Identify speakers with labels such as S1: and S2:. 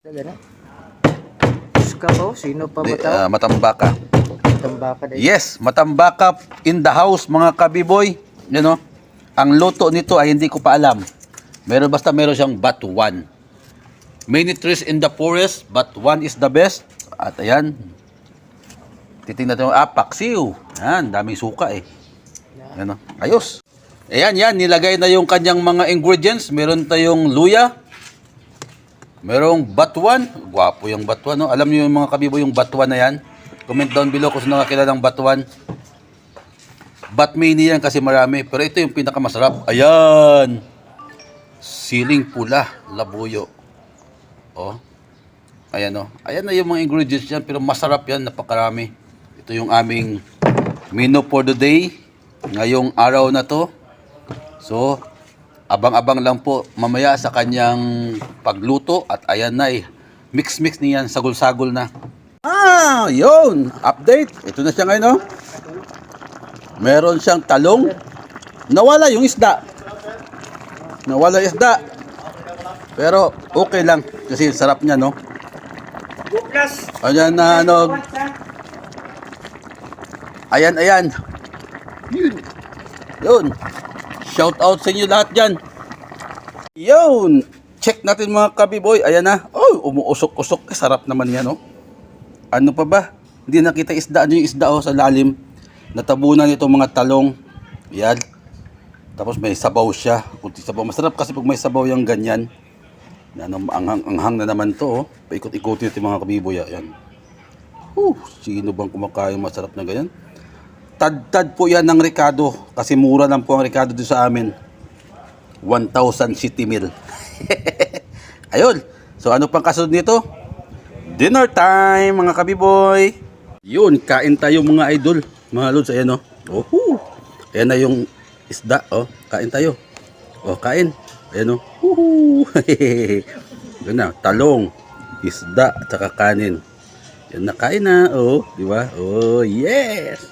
S1: Talaga na. Iskabaw, sino pa ba tao?
S2: Matambaka.
S1: Tambaka dahil.
S2: Yes, matambaka in the house mga kabiboy. You know, ang luto nito ay hindi ko pa alam. Meron siyang batuan. Many trees in the forest, but one is the best. At ayan, titingnan natin yung paksiw. Yan, daming suka eh. Ano, ayos. Ayan, nilagay na yung kanyang mga ingredients. Meron tayong luya. Merong batuan. Gwapo yung batuan, no? Alam niyo yung mga kabiboy yung batuan na yan? Comment down below kung sino nakakilala ng batuan. Batmini yan kasi marami. Pero ito yung pinakamasarap. Ayan. Siling pula, labuyo. Oh. Ayan o. Ayan na yung mga ingredients yan. Pero masarap yan, napakarami. Ito yung aming menu for the day. Ngayong araw na to. So, abang-abang lang po mamaya sa kanyang pagluto. At ayan na eh. Mix-mix niyan, sagol-sagol na. Yun. Update. Ito na siya ngayon, no? Meron siyang talong. Nawala yung isda. Pero okay lang. Kasi sarap niya, no? Ayan na, ano. Ayan. Yun. Shout out sa inyo lahat dyan. Yun. Check natin mga kabiboy. Ayan na. Oh, umuusok-usok. Sarap naman yan, no? Ano pa ba? Hindi nakita isda. Ano yung isda sa lalim? Natabunan itong mga talong. Yan. Tapos may sabaw siya. Kunti sabaw. Masarap kasi pag may sabaw yung ganyan. Anghang na naman to. Paikot-ikotin ito mga kabiboy. Yan. Sino bang kumakain masarap na ganyan? Tad-tad po yan ng Ricardo. Kasi mura lang po ang Ricardo dito sa amin. 1,000 city meal. Ayun. So ano pang kasunod nito? Dinner time mga kabiboy. Yun. Kain tayo mga idol. Mga lods. Ayan o. Ayan na yung isda. Kain tayo. Kain. Ayan o. Yan na. Talong. Isda. At saka kanin. Yan na. Kain na. Diba? Yes.